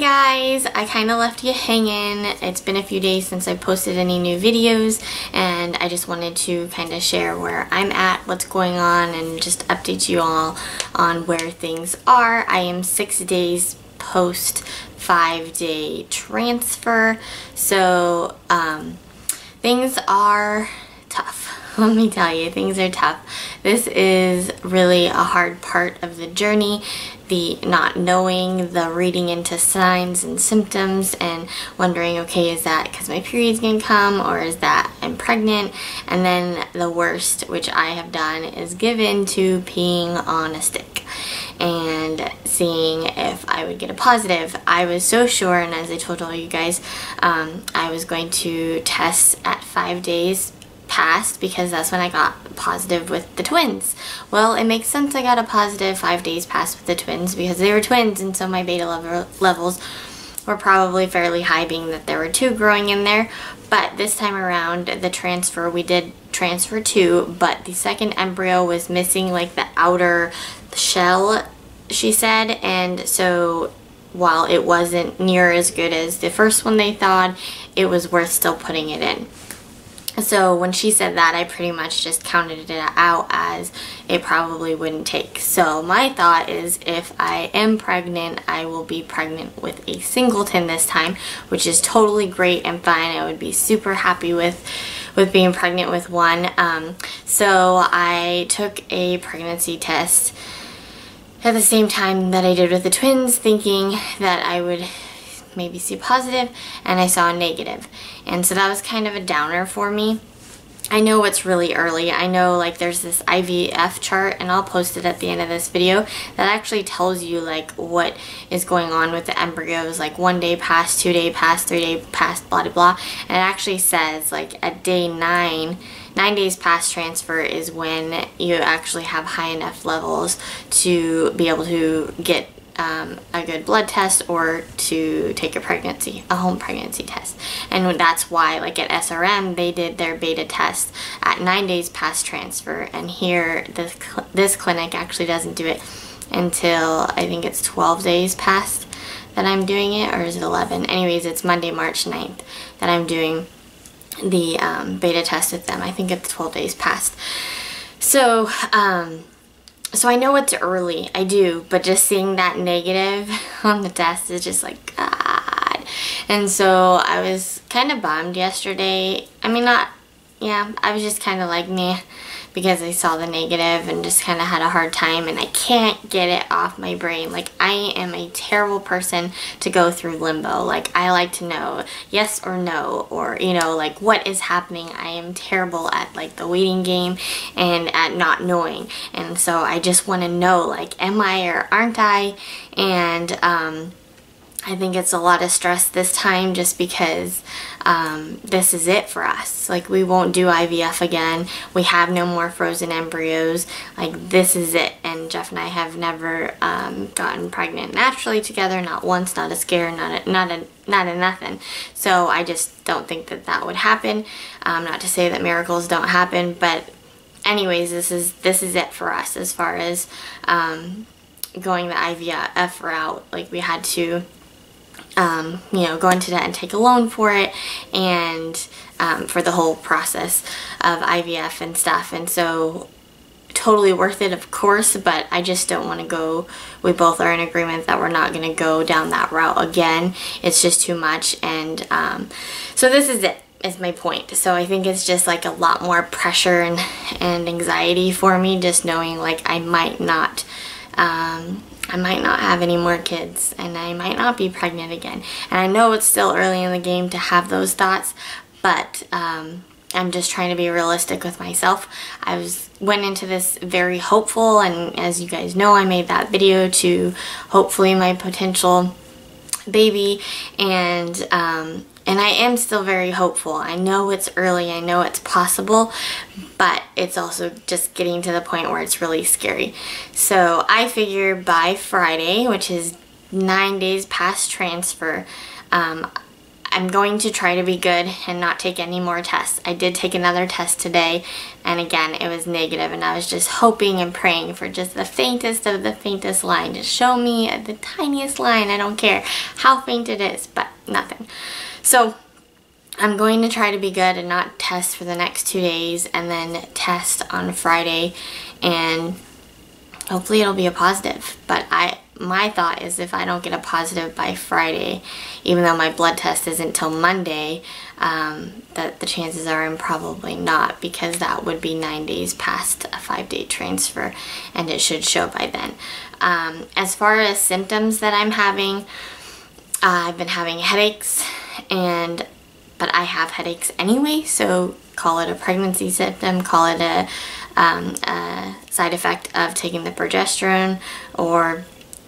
guys, I kind of left you hanging. It's been a few days since I posted any new videos, and I just wanted to kind of share where I'm at, what's going on, and just update you all on where things are. I am 6 days post 5-day transfer, so things are tough. Let me tell you, things are tough. This is really a hard part of the journey, the not knowing, the reading into signs and symptoms and wondering, okay, is that because my period's gonna come, or is that I'm pregnant? And then the worst, which I have done, is give in to peeing on a stick and seeing if I would get a positive. I was so sure, and as I told all you guys, I was going to test at 5 days past, because that's when I got positive with the twins. Well, it makes sense I got a positive 5 days past with the twins because they were twins, and so my beta levels were probably fairly high, being that there were 2 growing in there. But this time around, the transfer, we did transfer 2, but the second embryo was missing like the outer shell, she said, and so while it wasn't near as good as the first one they thought, it was worth still putting it in. So when she said that, I pretty much just counted it out as it probably wouldn't take. So my thought is, if I am pregnant, I will be pregnant with a singleton this time, which is totally great and fine. I would be super happy with being pregnant with one. So I took a pregnancy test at the same time that I did with the twins, thinking that I would maybe see positive, and I saw a negative. And so that was kind of a downer for me. I know it's really early. I know like there's this IVF chart, and I'll post it at the end of this video, that actually tells you like what is going on with the embryos, like 1 day past, 2 day past, 3 day past, blah blah blah. And it actually says like at day 9 days past transfer is when you actually have high enough levels to be able to get a good blood test, or to take a home pregnancy test. And that's why, like at SRM, they did their beta test at 9 days past transfer, and here this clinic actually doesn't do it until I think it's 12 days past that I'm doing it, or is it 11? Anyways, it's Monday, March 9th that I'm doing the beta test with them. I think it's 12 days past. So so I know it's early, I do, but just seeing that negative on the test is just like, God. And so I was kind of bummed yesterday. I mean, I was just kind of like, meh, because I saw the negative and just kind of had a hard time, and I can't get it off my brain. Like, I am a terrible person to go through limbo. Like, I like to know yes or no, or, you know, like what is happening. I am terrible at like the waiting game and at not knowing. And so I just want to know, like, am I or aren't I? And I think it's a lot of stress this time, just because this is it for us. Like, we won't do IVF again. We have no more frozen embryos. Like, this is it. And Jeff and I have never gotten pregnant naturally together. Not once, not a scare, not a nothing. So I just don't think that that would happen. Not to say that miracles don't happen, but anyways, this is it for us as far as going the IVF route. Like, we had to you know, go into debt and take a loan for it, and for the whole process of IVF and stuff. And so totally worth it, of course, but I just don't want to go. We both are in agreement that we're not going to go down that route again. It's just too much. And so this is it, is my point. So I think it's just like a lot more pressure and anxiety for me, just knowing like I might not have any more kids, and I might not be pregnant again. And I know it's still early in the game to have those thoughts, but I'm just trying to be realistic with myself. Went into this very hopeful, and as you guys know, I made that video to hopefully my potential baby, and I am still very hopeful. I know it's early, I know it's possible, but it's also just getting to the point where it's really scary. So I figure by Friday, which is 9 days past transfer, I'm going to try to be good and not take any more tests. I did take another test today, and again, it was negative, and I was just hoping and praying for just the faintest of the faintest line. Just show me the tiniest line. I don't care how faint it is, but nothing. So I'm going to try to be good and not test for the next 2 days, and then test on Friday, and hopefully it'll be a positive. But my thought is if I don't get a positive by Friday, even though my blood test isn't till Monday, that the chances are I'm probably not, because that would be 9 days past a 5-day transfer, and it should show by then. As far as symptoms that I'm having, I've been having headaches, but I have headaches anyway, so call it a pregnancy symptom, call it a side effect of taking the progesterone, or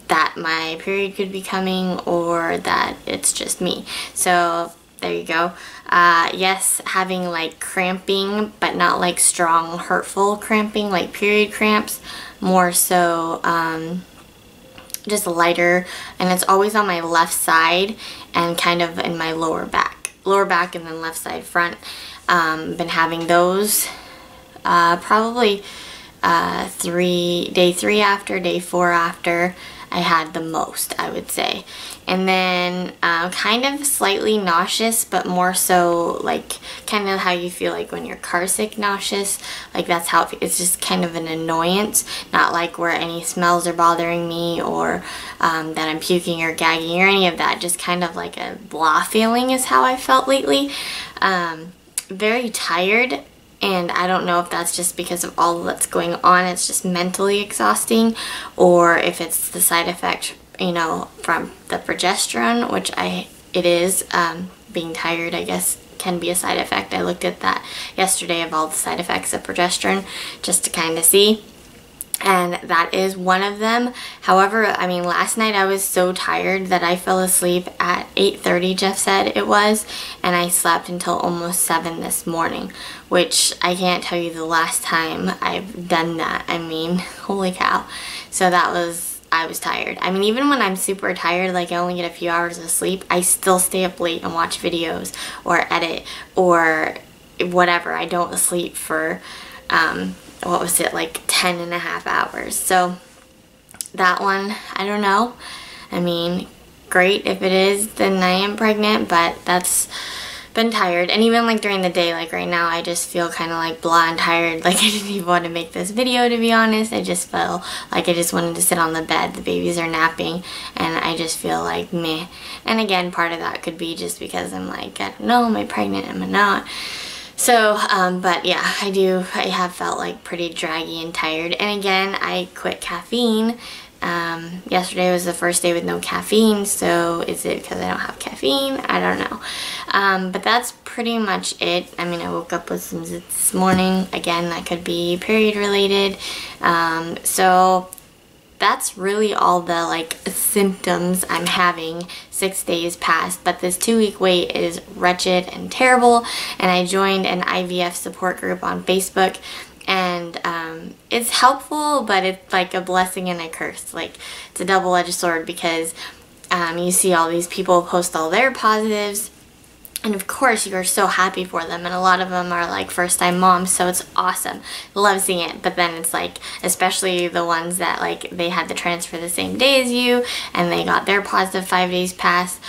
that my period could be coming, or that it's just me. So there you go. Yes, having like cramping, but not like strong hurtful cramping like period cramps, more so just lighter, and it's always on my left side and kind of in my lower back and then left side front. Been having those probably day 3 after, day 4 after I had the most, I would say. And then kind of slightly nauseous, but more so like kind of how you feel like when you're car sick nauseous. Like that's how it's just kind of an annoyance, not like where any smells are bothering me, or that I'm puking or gagging or any of that. Just kind of like a blah feeling is how I felt lately. Very tired. And I don't know if that's just because of all that's going on, it's just mentally exhausting, or if it's the side effect, you know, from the progesterone, which it is. Being tired, I guess, can be a side effect. I looked at that yesterday of all the side effects of progesterone just to kind of see. And that is one of them. However, I mean, last night I was so tired that I fell asleep at 8:30, Jeff said it was, and I slept until almost 7 this morning, which I can't tell you the last time I've done that. I mean, holy cow. So I was tired. I mean, even when I'm super tired, like I only get a few hours of sleep, I still stay up late and watch videos or edit or whatever. I don't sleep for what was it, like 10.5 hours. So that one, I don't know. I mean, great if it is, then I am pregnant, but that's been tired. And even like during the day, like right now, I just feel kind of like blah and tired. Like I didn't even want to make this video, to be honest. I just felt like I just wanted to sit on the bed. The babies are napping and I just feel like meh. And again, part of that could be just because I'm like, I don't know, am I pregnant, am I not? So, but yeah, I have felt like pretty draggy and tired. And again, I quit caffeine. Yesterday was the first day with no caffeine, so is it because I don't have caffeine? I don't know. But that's pretty much it. I mean, I woke up with some zits this morning. Again, that could be period related. So that's really all the like symptoms I'm having 6 days past, but this 2-week wait is wretched and terrible, and I joined an IVF support group on Facebook, and it's helpful, but it's like a blessing and a curse. Like it's a double-edged sword, because you see all these people post all their positives, and of course you are so happy for them, and a lot of them are like first-time moms, so it's awesome. Love seeing it. But then it's like, especially the ones that like they had the transfer the same day as you and they got their positive 5 days past.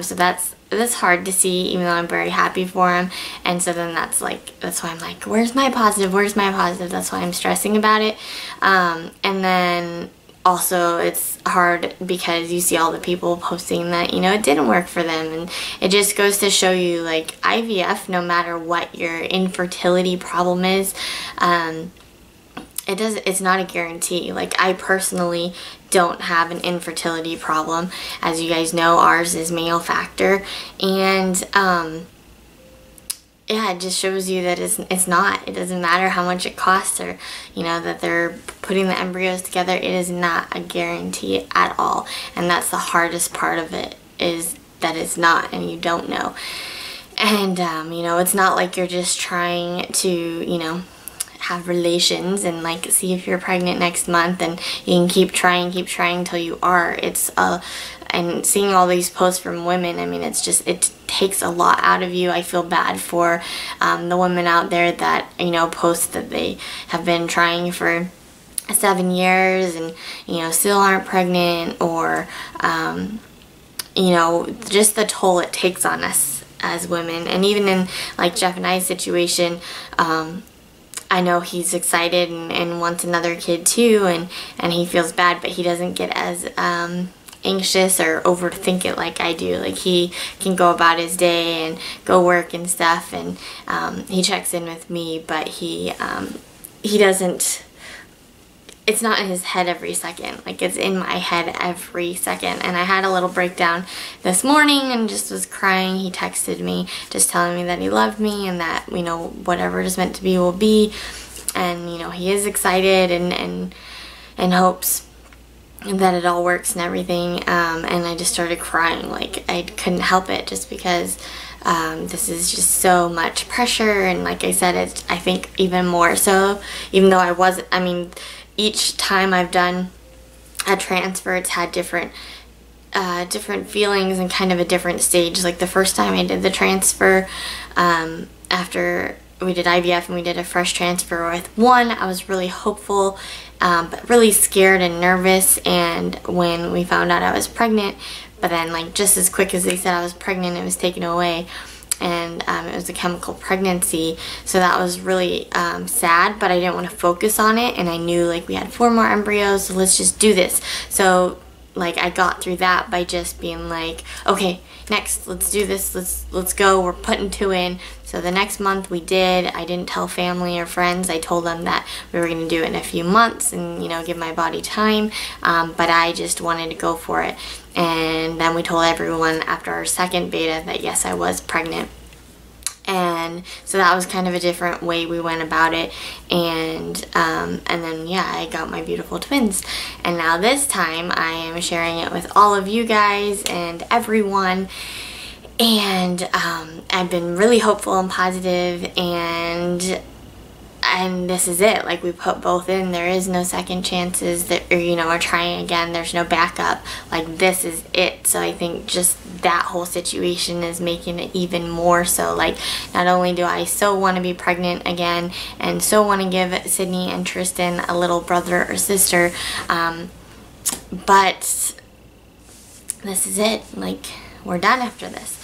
So that's hard to see, even though I'm very happy for them. And so then that's why I'm like, where's my positive, where's my positive? That's why I'm stressing about it. And then also it's hard because you see all the people posting that, you know, it didn't work for them, and it just goes to show you, like, IVF, no matter what your infertility problem is, it's not a guarantee. Like, I personally don't have an infertility problem. As you guys know, ours is male factor, and yeah, it just shows you that it's not. It doesn't matter how much it costs, or, you know, that they're putting the embryos together. It is not a guarantee at all. And that's the hardest part of it, is that it's not, and you don't know. And, you know, it's not like you're just trying to, you know, have relations and like see if you're pregnant next month, and you can keep trying until you are. It's and seeing all these posts from women, I mean, it's just, it takes a lot out of you. I feel bad for the women out there that, you know, post that they have been trying for 7 years and, you know, still aren't pregnant, or you know, just the toll it takes on us as women. And even in like Jeff and I's situation, I know he's excited and wants another kid too, and he feels bad, but he doesn't get as anxious or overthink it like I do. Like, he can go about his day and go work and stuff, and he checks in with me, but he doesn't, it's not in his head every second. Like, it's in my head every second. And I had a little breakdown this morning and just was crying. He texted me just telling me that he loved me and that, you know, whatever is meant to be will be. And, you know, he is excited and hopes that it all works and everything. And I just started crying. Like, I couldn't help it, just because this is just so much pressure. And like I said, it's, I think, even more so, even though I mean, each time I've done a transfer, it's had different feelings and kind of a different stage. Like, the first time I did the transfer, after we did IVF and we did a fresh transfer with one, I was really hopeful, but really scared and nervous. And when we found out I was pregnant, but then, like, just as quick as they said I was pregnant, it was taken away. And it was a chemical pregnancy, so that was really sad, but I didn't want to focus on it, and I knew, like, we had 4 more embryos, so let's just do this. So, like, I got through that by just being like, okay, next, let's do this, let's go, we're putting 2 in. So the next month we did. I didn't tell family or friends. I told them that we were going to do it in a few months and, you know, give my body time, but I just wanted to go for it. And then we told everyone after our second beta that yes, I was pregnant. And so that was kind of a different way we went about it. And then, yeah, I got my beautiful twins. And now this time I am sharing it with all of you guys and everyone. And I've been really hopeful and positive, and this is it. Like, we put both in. There is no second chances that, or, you know, we're trying again. There's no backup. Like, this is it. So I think just that whole situation is making it even more so. Like, not only do I so want to be pregnant again and so want to give Sydney and Tristan a little brother or sister, but this is it. Like, we're done after this.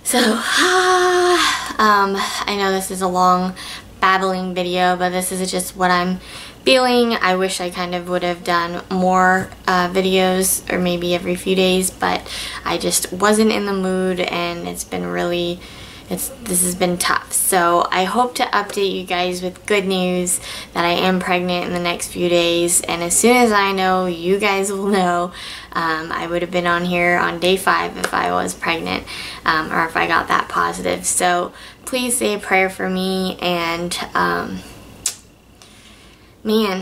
So, I know this is a long babbling video, but this is just what I'm feeling. I wish I kind of would have done more videos, or maybe every few days, but I just wasn't in the mood, and it's been really, this has been tough. So I hope to update you guys with good news that I am pregnant in the next few days, and as soon as I know, you guys will know. I would have been on here on day 5 if I was pregnant, or if I got that positive. So please say a prayer for me, and man,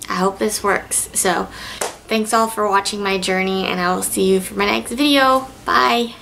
I hope this works. So thanks all for watching my journey, and I will see you for my next video. Bye!